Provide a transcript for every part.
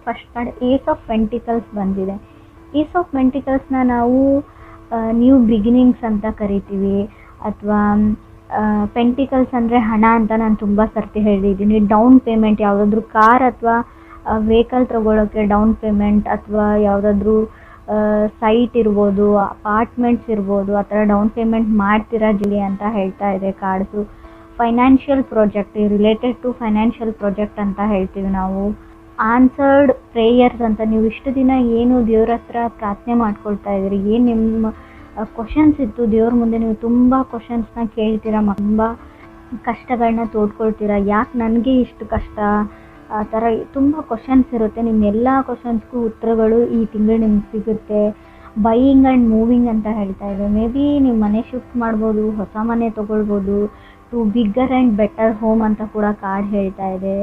First card ace of pentacles ಬಂದಿದೆ. Ace of ಪೆಂಟಿಕಲ್ಸ್ನ ನಾವು new beginnings ಅಂತ ಕರಿತೀವಿ, ಅಥವಾ ಪೆಂಟಿಕಲ್ಸ್ ಅಂದರೆ ಹಣ ಅಂತ ನಾನು ತುಂಬ ಸರ್ತಿ ಹೇಳಿದ್ದೀನಿ. ಡೌನ್ ಪೇಮೆಂಟ್, ಯಾವುದಾದ್ರೂ ಕಾರ್ ಅಥವಾ ವೆಹಿಕಲ್ ತಗೊಳ್ಳೋಕ್ಕೆ ಡೌನ್ ಪೇಮೆಂಟ್, ಅಥವಾ ಯಾವುದಾದ್ರೂ ಸೈಟ್ ಇರ್ಬೋದು, ಅಪಾರ್ಟ್ಮೆಂಟ್ಸ್ ಇರ್ಬೋದು, ಆ ಥರ ಡೌನ್ ಪೇಮೆಂಟ್ ಮಾಡ್ತೀರಾ ಜಿಲಿ ಅಂತ ಹೇಳ್ತಾ ಇದೆ cards. Financial project, related to financial project ಅಂತ ಹೇಳ್ತೀವಿ ನಾವು. ಆನ್ಸರ್ಡ್ ಪ್ರೇಯರ್ಸ್ ಅಂತ, ನೀವು ಇಷ್ಟು ದಿನ ಏನು ದೇವ್ರ ಹತ್ರ ಪ್ರಾರ್ಥನೆ ಮಾಡ್ಕೊಳ್ತಾ ಇದ್ದೀರಿ, ಏನು ನಿಮ್ಮ ಕ್ವಶನ್ಸ್ ಇತ್ತು ದೇವ್ರ ಮುಂದೆ, ನೀವು ತುಂಬ ಕ್ವಶನ್ಸ್ನ ಕೇಳ್ತೀರಾ, ತುಂಬ ಕಷ್ಟಗಳನ್ನ ತೋಡ್ಕೊಳ್ತೀರಾ, ಯಾಕೆ ನನಗೆ ಇಷ್ಟು ಕಷ್ಟ, ಆ ಥರ ತುಂಬ ಕ್ವಶನ್ಸ್ ಇರುತ್ತೆ. ನಿಮ್ಮ ಎಲ್ಲ ಕ್ವಶನ್ಸ್ಗೂ ಉತ್ತರಗಳು ಈ ತಿಂಗಳು ನಿಮ್ಗೆ ಸಿಗುತ್ತೆ. ಬೈಯಿಂಗ್ ಆ್ಯಂಡ್ ಮೂವಿಂಗ್ ಅಂತ ಹೇಳ್ತಾ ಇದೆ. ಮೇ ಬಿ ನೀವು ಮನೆ ಶಿಫ್ಟ್ ಮಾಡ್ಬೋದು, ಹೊಸ ಮನೆ ತೊಗೊಳ್ಬೋದು, to bigger and better home ಅಂತ ಕೂಡ ಕಾರ್ಡ್ ಹೇಳ್ತಾ ಇದೆ.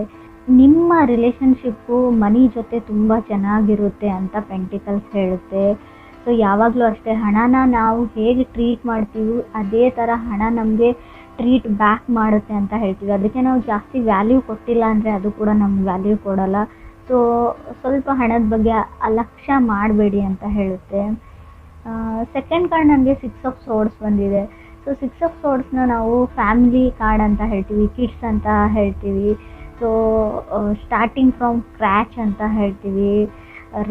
ನಿಮ್ಮ ರಿಲೇಷನ್ಶಿಪ್ಪು ಮನಿ ಜೊತೆ ತುಂಬ ಚೆನ್ನಾಗಿರುತ್ತೆ ಅಂತ ಪೆಂಟಿಕಲ್ಸ್ ಹೇಳುತ್ತೆ. ಸೊ ಯಾವಾಗಲೂ ಅಷ್ಟೇ, ಹಣನ ನಾವು ಹೇಗೆ ಟ್ರೀಟ್ ಮಾಡ್ತೀವಿ ಅದೇ ಥರ ಹಣ ನಮಗೆ ಟ್ರೀಟ್ ಬ್ಯಾಕ್ ಮಾಡುತ್ತೆ ಅಂತ ಹೇಳ್ತೀವಿ. ಅದಕ್ಕೆ ನಾವು ಜಾಸ್ತಿ ವ್ಯಾಲ್ಯೂ ಕೊಟ್ಟಿಲ್ಲ ಅಂದರೆ ಅದು ಕೂಡ ನಮ್ಗೆ ವ್ಯಾಲ್ಯೂ ಕೊಡೋಲ್ಲ. ಸೊ ಸ್ವಲ್ಪ ಹಣದ ಬಗ್ಗೆ ಅಲಕ್ಷ್ಯ ಮಾಡಬೇಡಿ ಅಂತ ಹೇಳುತ್ತೆ. ಸೆಕೆಂಡ್ ಕಾರ್ಡ್ ನನಗೆ 6 ಆಫ್ ಸೋರ್ಡ್ಸ್ ಬಂದಿದೆ. ಸೊ 6 ಆಫ್ ಸೋರ್ಡ್ಸ್ನ ನಾವು ಫ್ಯಾಮಿಲಿ ಕಾರ್ಡ್ ಅಂತ ಹೇಳ್ತೀವಿ, ಕಿಡ್ಸ್ ಅಂತ ಹೇಳ್ತೀವಿ. ಸೊ ಸ್ಟಾರ್ಟಿಂಗ್ ಫ್ರಮ್ ಸ್ಕ್ರ್ಯಾಚ್ ಅಂತ ಹೇಳ್ತೀವಿ.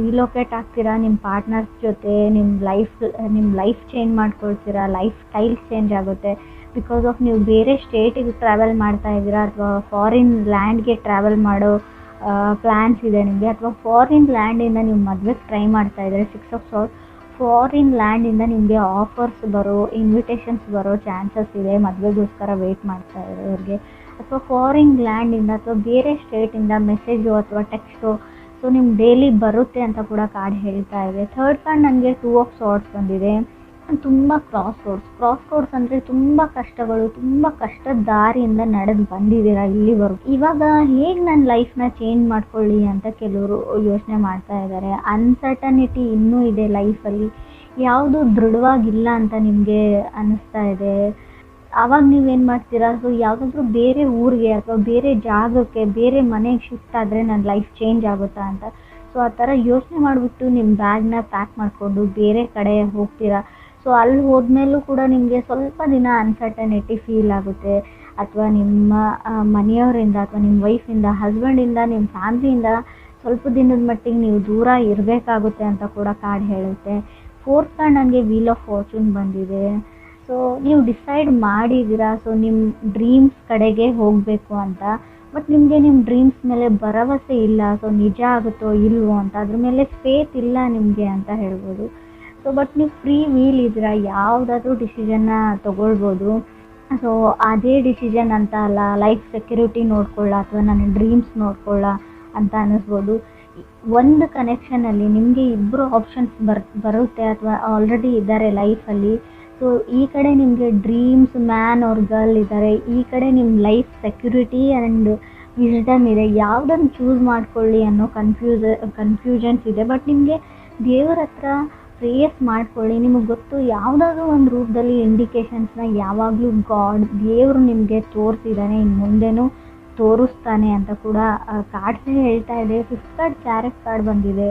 ರಿಲೋಕೇಟ್ ಆಗ್ತೀರಾ ನಿಮ್ಮ ಪಾರ್ಟ್ನರ್ಸ್ ಜೊತೆ, ನಿಮ್ಮ ಲೈಫ್ ಚೇಂಜ್ ಮಾಡ್ಕೊಳ್ತೀರಾ, ಲೈಫ್ ಸ್ಟೈಲ್ ಚೇಂಜ್ ಆಗುತ್ತೆ. ಬಿಕಾಸ್ ಆಫ್ ನೀವು ಬೇರೆ ಸ್ಟೇಟಿಗೆ ಟ್ರಾವೆಲ್ ಮಾಡ್ತಾ ಇದ್ದೀರಾ, ಅಥವಾ ಫಾರಿನ್ ಲ್ಯಾಂಡ್ಗೆ ಟ್ರಾವೆಲ್ ಮಾಡೋ ಪ್ಲ್ಯಾನ್ಸ್ ಇದೆ ನಿಮಗೆ, ಅಥವಾ ಫಾರಿನ್ ಲ್ಯಾಂಡಿಂದ ನೀವು ಮದುವೆಗೆ ಟ್ರೈ ಮಾಡ್ತಾ ಇದ್ದಾರೆ. 6 ಆಫ್ ಸೋರ್ಡ್ಸ್, ಫಾರಿನ್ ಲ್ಯಾಂಡಿಂದ ನಿಮಗೆ ಆಫರ್ಸ್ ಬರೋ, ಇನ್ವಿಟೇಷನ್ಸ್ ಬರೋ ಚಾನ್ಸಸ್ ಇದೆ ಮದುವೆಗೋಸ್ಕರ ವೆಯ್ಟ್ ಮಾಡ್ತಾ ಇರೋರಿಗೆ. ಅಥವಾ ಫಾರಿನ್ ಲ್ಯಾಂಡಿಂದ ಅಥವಾ ಬೇರೆ ಸ್ಟೇಟಿಂದ ಮೆಸೇಜು ಅಥವಾ ಟೆಕ್ಸ್ಟು ಸೊ ನಿಮ್ಮ ಡೈಲಿ ಬರುತ್ತೆ ಅಂತ ಕೂಡ ಕಾರ್ಡ್ ಹೇಳ್ತಾ ಇದೆ. ಥರ್ಡ್ ಕಾರ್ಡ್ ನನಗೆ 2 ಆಫ್ ಸೋರ್ಡ್ಸ್ ಬಂದಿದೆ. ತುಂಬ ಕ್ರಾಸ್ ರೋಡ್ಸ್ ಅಂದರೆ ತುಂಬ ಕಷ್ಟಗಳು, ತುಂಬ ಕಷ್ಟದ ದಾರಿಯಿಂದ ನಡೆದು ಬಂದಿದ್ದೀರಾ ಇಲ್ಲಿವರೆಗೂ. ಇವಾಗ ಹೇಗೆ ನನ್ನ ಲೈಫ್ನ ಚೇಂಜ್ ಮಾಡ್ಕೊಳ್ಳಿ ಅಂತ ಕೆಲವರು ಯೋಚನೆ ಮಾಡ್ತಾ ಇದ್ದಾರೆ. ಅನ್ಸರ್ಟನಿಟಿ ಇನ್ನೂ ಇದೆ ಲೈಫಲ್ಲಿ, ಯಾವುದು ದೃಢವಾಗಿಲ್ಲ ಅಂತ ನಿಮಗೆ ಅನ್ನಿಸ್ತಾ ಇದೆ. ಆವಾಗ ನೀವೇನು ಮಾಡ್ತೀರಾ, ಸೊ ಯಾವುದಾದ್ರೂ ಬೇರೆ ಊರಿಗೆ ಅಥವಾ ಬೇರೆ ಜಾಗಕ್ಕೆ, ಬೇರೆ ಮನೆಗೆ ಶಿಫ್ಟ್ ಆದರೆ ನನ್ನ ಲೈಫ್ ಚೇಂಜ್ ಆಗುತ್ತಾ ಅಂತ. ಸೊ ಆ ಥರ ಯೋಚನೆ ಮಾಡಿಬಿಟ್ಟು ನಿಮ್ಮ ಬ್ಯಾಗ್ನ ಪ್ಯಾಕ್ ಮಾಡಿಕೊಂಡು ಬೇರೆ ಕಡೆ ಹೋಗ್ತೀರಾ. ಸೊ ಅಲ್ಲಿ ಹೋದ್ಮೇಲೂ ಕೂಡ ನಿಮಗೆ ಸ್ವಲ್ಪ ದಿನ ಅನ್ಸರ್ಟನಿಟಿ ಫೀಲ್ ಆಗುತ್ತೆ, ಅಥವಾ ನಿಮ್ಮ ಮನೆಯವರಿಂದ ಅಥವಾ ನಿಮ್ಮ ವೈಫಿಂದ, ಹಸ್ಬೆಂಡಿಂದ, ನಿಮ್ಮ ಫ್ಯಾಮ್ಲಿಯಿಂದ ಸ್ವಲ್ಪ ದಿನದ ಮಟ್ಟಿಗೆ ನೀವು ದೂರ ಇರಬೇಕಾಗುತ್ತೆ ಅಂತ ಕೂಡ ಕಾರ್ಡ್ ಹೇಳುತ್ತೆ. ಫೋರ್ತ್ ಕಾರ್ಡ್ ನನಗೆ ವೀಲ್ ಆಫ್ ಫಾರ್ಚೂನ್ ಬಂದಿದೆ. ಸೊ ನೀವು ಡಿಸೈಡ್ ಮಾಡಿದ್ದೀರಾ, ಸೊ ನಿಮ್ಮ ಡ್ರೀಮ್ಸ್ ಕಡೆಗೆ ಹೋಗಬೇಕು ಅಂತ. ಬಟ್ ನಿಮಗೆ ನಿಮ್ಮ ಡ್ರೀಮ್ಸ್ ಮೇಲೆ ಭರವಸೆ ಇಲ್ಲ, ಸೊ ನಿಜ ಆಗುತ್ತೋ ಇಲ್ವೋ ಅಂತ, ಅದ್ರ ಮೇಲೆ ಫೇತ್ ಇಲ್ಲ ನಿಮಗೆ ಅಂತ ಹೇಳ್ಬೋದು. ಸೊ ಬಟ್ ನೀವು ಫ್ರೀ ವೀಲ್ ಇದ್ದೀರಾ, ಯಾವುದಾದ್ರೂ ಡಿಸಿಷನ್ನ ತೊಗೊಳ್ಬೋದು. ಸೊ ಅದೇ ಡಿಸಿಷನ್ ಅಂತ ಅಲ್ಲ, ಲೈಫ್ ಸೆಕ್ಯೂರಿಟಿ ನೋಡ್ಕೊಳ್ಳ ಅಥವಾ ನನ್ನ ಡ್ರೀಮ್ಸ್ ನೋಡ್ಕೊಳ್ಳ ಅಂತ ಅನ್ನಿಸ್ಬೋದು. ಒಂದು ಕನೆಕ್ಷನಲ್ಲಿ ನಿಮಗೆ ಇಬ್ಬರು ಆಪ್ಷನ್ಸ್ ಬರುತ್ತೆ ಅಥವಾ ಆಲ್ರೆಡಿ ಇದ್ದಾರೆ ಲೈಫಲ್ಲಿ. ಸೊ ಈ ಕಡೆ ನಿಮಗೆ ಡ್ರೀಮ್ಸ್ ಮ್ಯಾನ್ ಆರ್ ಗರ್ಲ್ ಇದ್ದಾರೆ, ಈ ಕಡೆ ನಿಮ್ಮ ಲೈಫ್ ಸೆಕ್ಯೂರಿಟಿ ಆ್ಯಂಡ್ ವಿಸ್ಡಮ್ ಇದೆ. ಯಾವುದನ್ನು ಚೂಸ್ ಮಾಡ್ಕೊಳ್ಳಿ ಅನ್ನೋ ಕನ್ಫ್ಯೂಷನ್ಸ್ ಇದೆ. ಬಟ್ ನಿಮಗೆ ದೇವರ ಹತ್ರ ಪ್ರೇಯರ್ಸ್ ಮಾಡ್ಕೊಳ್ಳಿ. ನಿಮಗೆ ಗೊತ್ತು, ಯಾವುದಾದ್ರೂ ಒಂದು ರೂಪದಲ್ಲಿ ಇಂಡಿಕೇಶನ್ಸ್ನ ಯಾವಾಗಲೂ ದೇವರು ನಿಮಗೆ ತೋರಿಸಿದ್ದಾನೆ, ಇನ್ನು ಮುಂದೆನೂ ತೋರಿಸ್ತಾನೆ ಅಂತ ಕೂಡ ಕಾರ್ಡ್ಸೇ ಹೇಳ್ತಾ ಇದೆ. 5th ಕಾರ್ಡ್ ಚಾರೆಟ್ ಕಾರ್ಡ್ ಬಂದಿದೆ.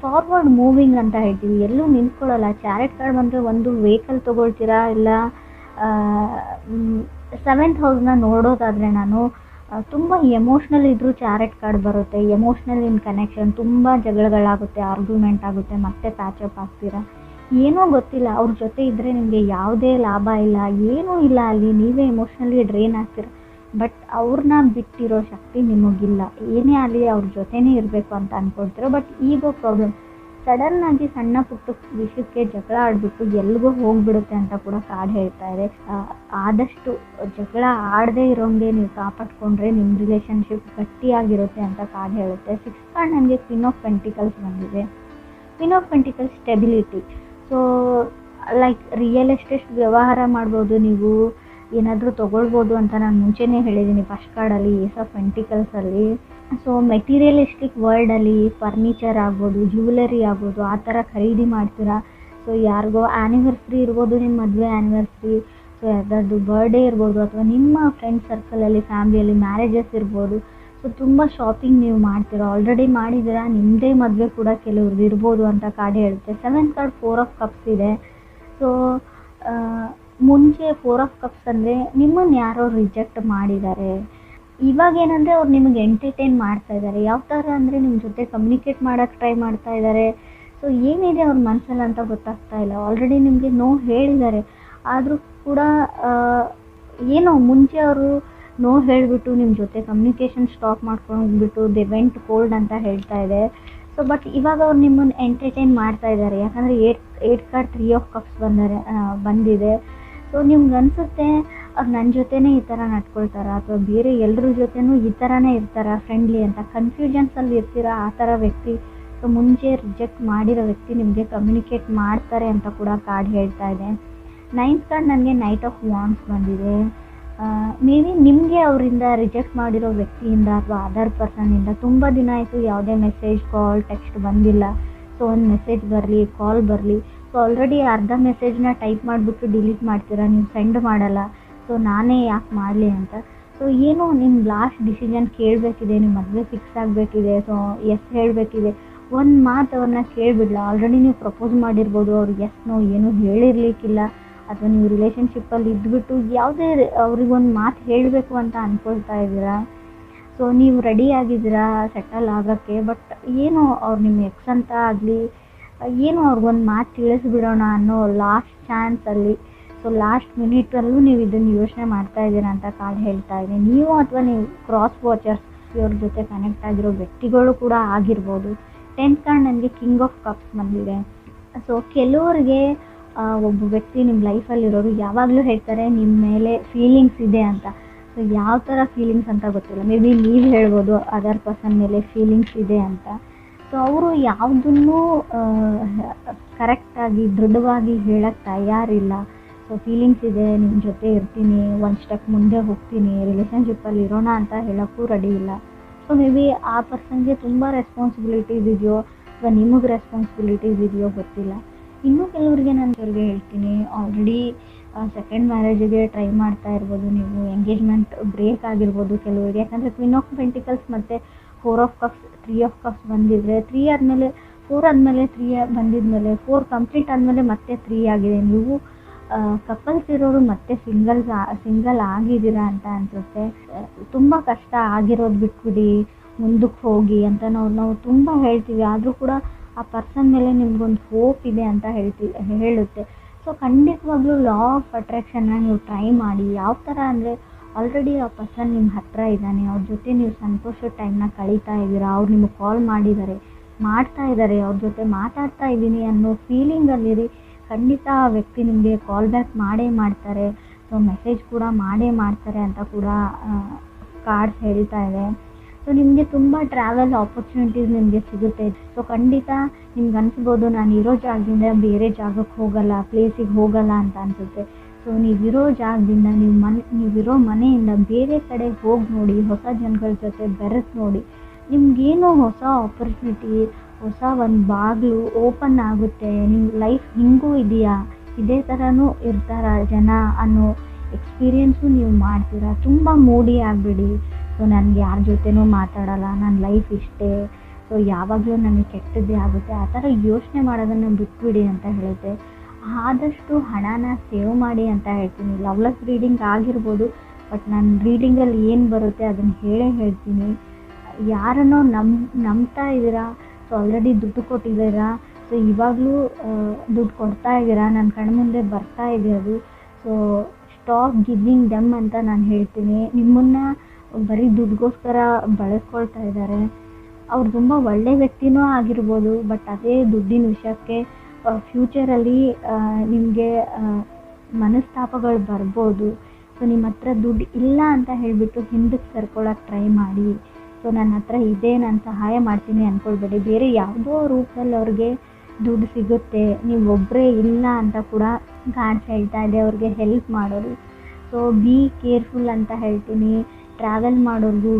ಫಾರ್ವರ್ಡ್ ಮೂವಿಂಗ್ ಅಂತ ಹೇಳ್ತೀವಿ, ಎಲ್ಲೂ ನಿಂತ್ಕೊಳ್ಳಲ್ಲ. ಚಾರೆಟ್ ಕಾರ್ಡ್ ಬಂದರೆ ಒಂದು ವೆಹಿಕಲ್ ತೊಗೊಳ್ತೀರಾ, ಇಲ್ಲ 7th ಹೌಸ್ನ ನೋಡೋದಾದರೆ ನಾನು ತುಂಬ ಎಮೋಷ್ನಲ್ ಇದ್ದರೂ ಚಾರೆಟ್ ಕಾರ್ಡ್ ಬರುತ್ತೆ. ಎಮೋಷ್ನಲ್ ಇನ್ ಕನೆಕ್ಷನ್, ತುಂಬ ಜಗಳಗಳಾಗುತ್ತೆ, ಆರ್ಗ್ಯುಮೆಂಟ್ ಆಗುತ್ತೆ, ಮತ್ತೆ ಪ್ಯಾಚಪ್ ಆಗ್ತೀರಾ. ಏನೋ ಗೊತ್ತಿಲ್ಲ, ಅವ್ರ ಜೊತೆ ಇದ್ದರೆ ನಿಮಗೆ ಯಾವುದೇ ಲಾಭ ಇಲ್ಲ, ಏನೂ ಇಲ್ಲ, ಅಲ್ಲಿ ನೀವೇ ಎಮೋಷ್ನಲಿ ಡ್ರೈನ್ ಆಗ್ತೀರ. ಬಟ್ ಅವ್ರನ್ನ ಬಿಟ್ಟಿರೋ ಶಕ್ತಿ ನಿಮಗಿಲ್ಲ. ಏನೇ ಆಗಲಿ ಅವ್ರ ಜೊತೆನೇ ಇರಬೇಕು ಅಂತ ಅಂದ್ಕೊಳ್ತೀರೋ. ಬಟ್ ಈಗೋ ಪ್ರಾಬ್ಲಮ್, ಸಡನ್ನಾಗಿ ಸಣ್ಣ ಪುಟ್ಟ ವಿಷಯಕ್ಕೆ ಜಗಳ ಆಡಿಬಿಟ್ಟು ಎಲ್ಲಿಗೋ ಹೋಗಿಬಿಡುತ್ತೆ ಅಂತ ಕೂಡ ಕಾರ್ಡ್ ಹೇಳ್ತಾ ಇದೆ. ಆದಷ್ಟು ಜಗಳ ಆಡದೇ ಇರೋಂಗೆ ನೀವು ಕಾಪಾಡ್ಕೊಂಡ್ರೆ ನಿಮ್ಮ ರಿಲೇಷನ್ಶಿಪ್ ಗಟ್ಟಿಯಾಗಿರುತ್ತೆ ಅಂತ ಕಾರ್ಡ್ ಹೇಳುತ್ತೆ. 6th ಕಾರ್ಡ್ ನನಗೆ ಕ್ವೀನ್ ಆಫ್ ಪೆಂಟಿಕಲ್ಸ್ ಬಂದಿದೆ. Queen of pentacles stability. So like real estate ವ್ಯವಹಾರ ಮಾಡ್ಬೋದು, ನೀವು ಏನಾದರೂ ತೊಗೊಳ್ಬೋದು ಅಂತ ನಾನು ಮುಂಚೆನೇ ಹೇಳಿದ್ದೀನಿ ಫಸ್ಟ್ ಕಾರ್ಡಲ್ಲಿ, ಏಸ್ ಆಫ್ ಪೆಂಟಿಕಲ್ಸಲ್ಲಿ. ಸೊ ಮೆಟೀರಿಯಲಿಸ್ಟಿಕ್ ವರ್ಲ್ಡಲ್ಲಿ ಫರ್ನಿಚರ್ ಆಗ್ಬೋದು, ಜ್ಯುವೆಲರಿ ಆಗ್ಬೋದು, ಆ ಥರ ಖರೀದಿ ಮಾಡ್ತೀರಾ. ಸೊ ಯಾರಿಗೋ ಆ್ಯನಿವರ್ಸ್ರಿ ಇರ್ಬೋದು, ನಿಮ್ಮ ಮದುವೆ ಆ್ಯನಿವರ್ಸ್ರಿ, ಸೊ ಯಾರ್ದಾದ್ರು ಬರ್ಡೇ ಇರ್ಬೋದು, ಅಥವಾ ನಿಮ್ಮ ಫ್ರೆಂಡ್ ಸರ್ಕಲಲ್ಲಿ ಫ್ಯಾಮ್ಲಿಯಲ್ಲಿ ಮ್ಯಾರೇಜಸ್ ಇರ್ಬೋದು. ಸೊ ಸೊ ತುಂಬ ಶಾಪಿಂಗ್ ನೀವು ಮಾಡ್ತೀರಾ, ಆಲ್ರೆಡಿ ಮಾಡಿದ್ದೀರಾ, ನಿಮ್ಮದೇ ಮದುವೆ ಕೂಡ ಕೆಲವ್ರದ್ದು ಇರ್ಬೋದು ಅಂತ ಕಾರ್ಡ್ ಹೇಳುತ್ತೆ. 7th ಕಾರ್ಡ್ 4 ಆಫ್ ಕಪ್ಸ್ ಇದೆ. ಸೊ ಮುಂಚೆ 4 ಆಫ್ ಕಪ್ಸ್ ಅಂದರೆ ನಿಮ್ಮನ್ನು ಯಾರೋ ರಿಜೆಕ್ಟ್ ಮಾಡಿದ್ದಾರೆ. ಇವಾಗ ಏನಂದರೆ ಅವ್ರು ನಿಮಗೆ ಎಂಟರ್ಟೈನ್ ಮಾಡ್ತಾ ಇದ್ದಾರೆ. ಯಾವ ಥರ ಅಂದರೆ ನಿಮ್ಮ ಜೊತೆ ಕಮ್ಯುನಿಕೇಟ್ ಮಾಡೋಕ್ಕೆ ಟ್ರೈ ಮಾಡ್ತಾ ಇದ್ದಾರೆ. ಸೊ ಏನಿದೆ ಅವ್ರ ಮನಸ್ಸಲ್ಲಿ ಅಂತ ಗೊತ್ತಾಗ್ತಾ ಇಲ್ಲ. ಆಲ್ರೆಡಿ ನಿಮಗೆ ನೋ ಹೇಳಿದ್ದಾರೆ, ಆದರೂ ಕೂಡ ಏನೋ ಮುಂಚೆ ಅವರು ನೋ ಹೇಳಿಬಿಟ್ಟು ನಿಮ್ಮ ಜೊತೆ ಕಮ್ಯುನಿಕೇಷನ್ ಸ್ಟಾಪ್ ಮಾಡ್ಕೊಂಡ್ಬಿಟ್ಟು ದೆ ವೆಂಟ್ ಕೋಲ್ಡ್ ಅಂತ ಹೇಳ್ತಾ ಇದೆ. ಸೊ ಬಟ್ ಇವಾಗ ಅವ್ರು ನಿಮ್ಮನ್ನು ಎಂಟರ್ಟೈನ್ ಮಾಡ್ತಾ ಇದ್ದಾರೆ. ಯಾಕಂದರೆ 8 ಕಾರ್ಡ್ 3 ಆಫ್ ಕಪ್ಸ್ ಬಂದಿದೆ. ಸೊ ನಿಮ್ಗೆ ಅನಿಸುತ್ತೆ ಅವ್ರು ನನ್ನ ಜೊತೆನೇ ಈ ಥರ ನಡ್ಕೊಳ್ತಾರ ಅಥವಾ ಬೇರೆ ಎಲ್ಲರ ಜೊತೆನೂ ಈ ಥರನೇ ಇರ್ತಾರ ಫ್ರೆಂಡ್ಲಿ ಅಂತ ಕನ್ಫ್ಯೂಷನ್ಸಲ್ಲಿ ಇರ್ತೀರ. ಆ ಥರ ವ್ಯಕ್ತಿ, ಸೊ ಮುಂಚೆ ರಿಜೆಕ್ಟ್ ಮಾಡಿರೋ ವ್ಯಕ್ತಿ ನಿಮಗೆ ಕಮ್ಯುನಿಕೇಟ್ ಮಾಡ್ತಾರೆ ಅಂತ ಕೂಡ ಕಾರ್ಡ್ ಹೇಳ್ತಾ ಇದೆ. 9th ಕಾರ್ಡ್ ನನಗೆ ನೈಟ್ ಆಫ್ ವಾಂಡ್ಸ್ ಬಂದಿದೆ. ಮೇ ಬಿ ನಿಮಗೆ ಅವರಿಂದ ರಿಜೆಕ್ಟ್ ಮಾಡಿರೋ ವ್ಯಕ್ತಿಯಿಂದ ಅಥವಾ ಅದರ್ ಪರ್ಸನ್ನಿಂದ ತುಂಬ ದಿನ ಆಯಿತು ಯಾವುದೇ ಮೆಸೇಜ್, ಕಾಲ್, ಟೆಕ್ಸ್ಟ್ ಬಂದಿಲ್ಲ. ಸೊ ಒಂದು ಮೆಸೇಜ್ ಬರಲಿ, ಕಾಲ್ ಬರಲಿ, ಸೊ ಆಲ್ರೆಡಿ ಅರ್ಧ ಮೆಸೇಜ್ನ ಟೈಪ್ ಮಾಡಿಬಿಟ್ಟು ಡಿಲೀಟ್ ಮಾಡ್ತೀರಾ, ನೀವು ಸೆಂಡ್ ಮಾಡಲ್ಲ. ಸೊ ನಾನೇ ಯಾಕೆ ಮಾಡಲಿ ಅಂತ. ಸೊ ಏನೋ ನಿಮ್ಮ ಲಾಸ್ಟ್ ಡಿಸಿಷನ್ ಕೇಳಬೇಕಿದೆ, ನಿಮ್ಮ ಮದುವೆ ಫಿಕ್ಸ್ ಆಗಬೇಕಿದೆ, ಸೊ ಎಸ್ ಹೇಳಬೇಕಿದೆ. ಒಂದು ಮಾತು ಅವ್ರನ್ನ ಕೇಳಿಬಿಡಲ್ಲ. ಆಲ್ರೆಡಿ ನೀವು ಪ್ರಪೋಸ್ ಮಾಡಿರ್ಬೋದು, ಅವ್ರು ಎಸ್ ನೋ ಏನೂ ಹೇಳಿರ್ಲಿಕ್ಕಿಲ್ಲ. ಅಥವಾ ನೀವು ರಿಲೇಷನ್ಶಿಪ್ಪಲ್ಲಿ ಇದ್ಬಿಟ್ಟು ಯಾವುದೇ ಅವ್ರಿಗೊಂದು ಮಾತು ಹೇಳಬೇಕು ಅಂತ ಅಂದ್ಕೊಳ್ತಾ ಇದ್ದೀರಾ. ಸೊ ನೀವು ರೆಡಿ ಆಗಿದ್ದೀರಾ ಸೆಟಲ್ ಆಗೋಕ್ಕೆ. ಬಟ್ ಏನೋ ಅವ್ರು ನಿಮ್ಮ ಎಕ್ಸ್ ಅಂತ ಆಗಲಿ ಏನೋ ಅವ್ರಿಗೊಂದು ಮಾತು ತಿಳಿಸ್ಬಿಡೋಣ ಅನ್ನೋ ಲಾಸ್ಟ್ ಚಾನ್ಸಲ್ಲಿ, ಸೊ ಲಾಸ್ಟ್ ಮಿನಿಟಲ್ಲೂ ನೀವು ಇದನ್ನು ಯೋಚನೆ ಮಾಡ್ತಾ ಇದ್ದೀರಾ ಅಂತ ಕಾರ್ಡ್ ಹೇಳ್ತಾ ಇದೆ. ನೀವು ಅಥವಾ ನೀವು ಕ್ರಾಸ್ ವಾಚರ್ಸ್ ಅವ್ರ ಜೊತೆ ಕನೆಕ್ಟ್ ಆಗಿರೋ ವ್ಯಕ್ತಿಗಳು ಕೂಡ ಆಗಿರ್ಬೋದು. 10th ಕಾರ್ಡ್ ನನಗೆ ಕಿಂಗ್ ಆಫ್ ಕಪ್ಸ್ ಬಂದಿದೆ. ಸೊ ಕೆಲವ್ರಿಗೆ ಒಬ್ಬ ವ್ಯಕ್ತಿ ನಿಮ್ಮ ಲೈಫಲ್ಲಿರೋರು ಯಾವಾಗಲೂ ಹೇಳ್ತಾರೆ ನಿಮ್ಮ ಮೇಲೆ ಫೀಲಿಂಗ್ಸ್ ಇದೆ ಅಂತ. ಸೊ ಯಾವ ಥರ ಫೀಲಿಂಗ್ಸ್ ಅಂತ ಗೊತ್ತಿಲ್ಲ. ಮೇ ಬಿ ನೀವು ಹೇಳ್ಬೋದು ಅದರ್ ಪರ್ಸನ್ ಮೇಲೆ ಫೀಲಿಂಗ್ಸ್ ಇದೆ ಅಂತ. ಸೊ ಅವರು ಯಾವುದನ್ನೂ ಕರೆಕ್ಟಾಗಿ ದೃಢವಾಗಿ ಹೇಳೋಕ್ಕೆ ತಯಾರಿಲ್ಲ. ಸೊ ಫೀಲಿಂಗ್ಸ್ ಇದೆ, ನಿಮ್ಮ ಜೊತೆ ಇರ್ತೀನಿ, ಒಂದು ಸ್ಟೆಪ್ ಮುಂದೆ ಹೋಗ್ತೀನಿ, ರಿಲೇಷನ್ಶಿಪ್ಪಲ್ಲಿ ಇರೋಣ ಅಂತ ಹೇಳೋಕ್ಕೂ ರೆಡಿ ಇಲ್ಲ. ಸೊ ಮೇ ಬಿ ಆ ಪರ್ಸನ್ಗೆ ತುಂಬ ರೆಸ್ಪಾನ್ಸಿಬಿಲಿಟೀಸ್ ಇದೆಯೋ ಅಥವಾ ನಿಮಗೆ ರೆಸ್ಪಾನ್ಸಿಬಿಲಿಟೀಸ್ ಇದೆಯೋ ಗೊತ್ತಿಲ್ಲ. ಇನ್ನೂ ಕೆಲವರಿಗೆ ನಾನು ಅವ್ರಿಗೆ ಹೇಳ್ತೀನಿ, ಆಲ್ರೆಡಿ ಸೆಕೆಂಡ್ ಮ್ಯಾರೇಜಿಗೆ ಟ್ರೈ ಮಾಡ್ತಾ ಇರ್ಬೋದು ನೀವು, ಎಂಗೇಜ್ಮೆಂಟ್ ಬ್ರೇಕ್ ಆಗಿರ್ಬೋದು ಕೆಲವರಿಗೆ. ಯಾಕಂದರೆ ಕ್ವೀನ್ ಆಫ್ ಪೆಂಟಿಕಲ್ಸ್ ಮತ್ತು 4 ಆಫ್ ಕಪ್ಸ್ 3 ಆಫ್ ಕಪ್ಸ್ ಬಂದಿದ್ರೆ 3 ಆದಮೇಲೆ 4 ಆದಮೇಲೆ 3 ಬಂದಿದ್ಮೇಲೆ 4 ಕಂಪ್ಲೀಟ್ ಆದಮೇಲೆ ಮತ್ತೆ 3 ಆಗಿದೆ. ನೀವು ಕಪಲ್ಸ್ ಇರೋರು ಮತ್ತೆ ಸಿಂಗಲ್ ಆಗಿದ್ದೀರಾ ಅಂತ ಅನಿಸುತ್ತೆ. ತುಂಬ ಕಷ್ಟ ಆಗಿರೋದು ಬಿಟ್ಬಿಡಿ, ಮುಂದಕ್ಕೆ ಹೋಗಿ ಅಂತ ನಾವು ತುಂಬ ಹೇಳ್ತೀವಿ. ಆದರೂ ಕೂಡ ಆ ಪರ್ಸನ್ ಮೇಲೆ ನಿಮ್ಗೊಂದು ಹೋಪ್ ಇದೆ ಅಂತ ಹೇಳುತ್ತೆ. ಸೊ ಖಂಡಿತವಾಗ್ಲೂ ಲಾ ಆಫ್ ಅಟ್ರಾಕ್ಷನ್ನ ನೀವು ಟ್ರೈ ಮಾಡಿ. ಯಾವ ಥರ ಅಂದರೆ ಆಲ್ರೆಡಿ ಆ ಪರ್ಸನ್ ನಿಮ್ಮ ಹತ್ತಿರ ಇದ್ದಾನೆ, ಅವ್ರ ಜೊತೆ ನೀವು ಸಂತೋಷದ ಟೈಮ್ನ ಕಳೀತಾ ಇದ್ದೀರಾ, ಅವ್ರು ನಿಮಗೆ ಕಾಲ್ ಮಾಡ್ತಾ ಇದ್ದಾರೆ, ಅವ್ರ ಜೊತೆ ಮಾತಾಡ್ತಾ ಇದ್ದೀನಿ ಅನ್ನೋ ಫೀಲಿಂಗಲ್ಲಿರಿ. ಖಂಡಿತ ಆ ವ್ಯಕ್ತಿ ನಿಮಗೆ ಕಾಲ್ ಬ್ಯಾಕ್ ಮಾಡೇ ಮಾಡ್ತಾರೆ. ಸೊ ಮೆಸೇಜ್ ಕೂಡ ಮಾಡೇ ಮಾಡ್ತಾರೆ ಅಂತ ಕೂಡ ಕಾರ್ಡ್ಸ್ ಹೇಳ್ತಾ ಇದೆ. ಸೊ ನಿಮಗೆ ತುಂಬ ಟ್ರಾವೆಲ್ ಆಪರ್ಚುನಿಟೀಸ್ ನಿಮಗೆ ಸಿಗುತ್ತೆ. ಸೊ ಖಂಡಿತ ನಿಮ್ಗೆ ಅನಿಸ್ಬೋದು ನಾನು ಇರೋ ಜಾಗದಿಂದ ಬೇರೆ ಜಾಗಕ್ಕೆ ಹೋಗಲ್ಲ, ಪ್ಲೇಸಿಗೆ ಹೋಗಲ್ಲ ಅಂತ ಅನಿಸುತ್ತೆ. ಸೊ ನೀವಿರೋ ಜಾಗದಿಂದ ನೀವಿರೋ ಮನೆಯಿಂದ ಬೇರೆ ಕಡೆ ಹೋಗಿ ನೋಡಿ, ಹೊಸ ಜನಗಳ ಜೊತೆ ಬೆರೆತು ನೋಡಿ. ನಿಮಗೇನೋ ಹೊಸ ಆಪರ್ಚುನಿಟಿ, ಹೊಸ ಒಂದು ಬಾಗಿಲು ಓಪನ್ ಆಗುತ್ತೆ. ನಿಮ್ಮ ಲೈಫ್ ಹಿಂಗೂ ಇದೆಯಾ, ಇದೇ ಥರನೂ ಇರ್ತಾರ ಜನ ಅನ್ನೋ ಎಕ್ಸ್ಪೀರಿಯೆನ್ಸು ನೀವು ಮಾಡ್ತೀರಾ. ತುಂಬ ಮೂಡಿ ಆಗಿಬಿಡಿ. ಸೊ ನನಗೆ ಯಾರ ಜೊತೆನೂ ಮಾತಾಡಲ್ಲ, ನನ್ನ ಲೈಫ್ ಇಷ್ಟೇ, ಸೊ ಯಾವಾಗಲೂ ನನಗೆ ಕೆಟ್ಟದ್ದೇ ಆಗುತ್ತೆ, ಆ ಥರ ಯೋಚನೆ ಮಾಡೋದನ್ನು ಬಿಟ್ಬಿಡಿ ಅಂತ ಹೇಳುತ್ತೆ. ಆದಷ್ಟು ಹಣನ ಸೇವ್ ಮಾಡಿ ಅಂತ ಹೇಳ್ತೀನಿ. ಲವ್ಲೆಸ್ ರೀಡಿಂಗ್ ಆಗಿರ್ಬೋದು, ಬಟ್ ನಾನು ರೀಡಿಂಗಲ್ಲಿ ಏನು ಬರುತ್ತೆ ಅದನ್ನು ಹೇಳ್ತೀನಿ. ಯಾರನ್ನೋ ನಂಬ್ತಾ ಇದ್ದೀರಾ, ಸೊ ಆಲ್ರೆಡಿ ದುಡ್ಡು ಕೊಟ್ಟಿದ್ದೀರಾ, ಸೊ ಇವಾಗಲೂ ದುಡ್ಡು ಕೊಡ್ತಾ ಇದ್ದೀರಾ, ನನ್ನ ಕಣ್ಮುಂದೆ ಬರ್ತಾ ಇದೆ ಅದು. ಸೊ ಸ್ಟಾಪ್ ಗಿವಿಂಗ್ ದೆಮ್ ಅಂತ ನಾನು ಹೇಳ್ತೀನಿ. ನಿಮ್ಮನ್ನು ಬರೀ ದುಡ್ಡಿಗೋಸ್ಕರ ಬಳಸ್ಕೊಳ್ತಾ ಇದ್ದಾರೆ. ಅವ್ರು ತುಂಬ ಒಳ್ಳೆ ವ್ಯಕ್ತಿನೂ ಆಗಿರ್ಬೋದು, ಬಟ್ ಅದೇ ದುಡ್ಡಿನ ವಿಷಯಕ್ಕೆ ಫ್ಯೂಚರಲ್ಲಿ ನಿಮಗೆ ಮನಸ್ತಾಪಗಳು ಬರ್ಬೋದು. ಸೊ ನಿಮ್ಮ ಹತ್ರ ದುಡ್ಡು ಇಲ್ಲ ಅಂತ ಹೇಳಿಬಿಟ್ಟು ಹಿಂದಕ್ಕೆ ಸರ್ಕೊಳ್ಳೋಕೆ ಟ್ರೈ ಮಾಡಿ. ಸೊ ನನ್ನ ಹತ್ರ ಇದೆ, ನಾನು ಸಹಾಯ ಮಾಡ್ತೀನಿ ಅಂದ್ಕೊಳ್ಬೇಡಿ. ಬೇರೆ ಯಾವುದೋ ರೂಪದಲ್ಲಿ ಅವ್ರಿಗೆ ದುಡ್ಡು ಸಿಗುತ್ತೆ, ನೀವು ಒಬ್ಬರೇ ಇಲ್ಲ ಅಂತ ಕೂಡ ಕಾರ್ಡ್ಸ್ ಹೇಳ್ತಾ ಇದೆ. ಅವ್ರಿಗೆ ಹೆಲ್ಪ್ ಮಾಡೋರು. ಸೊ ಬಿ ಕೇರ್ಫುಲ್ ಅಂತ ಹೇಳ್ತೀನಿ. ಟ್ರಾವೆಲ್ ಮಾಡೋರ್ಗು,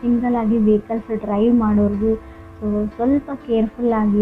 ಸಿಂಗಲ್ ಆಗಿ ವೆಹಿಕಲ್ಸ್ ಡ್ರೈವ್ ಮಾಡೋರ್ಗು ಸೊ ಸ್ವಲ್ಪ ಕೇರ್ಫುಲ್ ಆಗಿ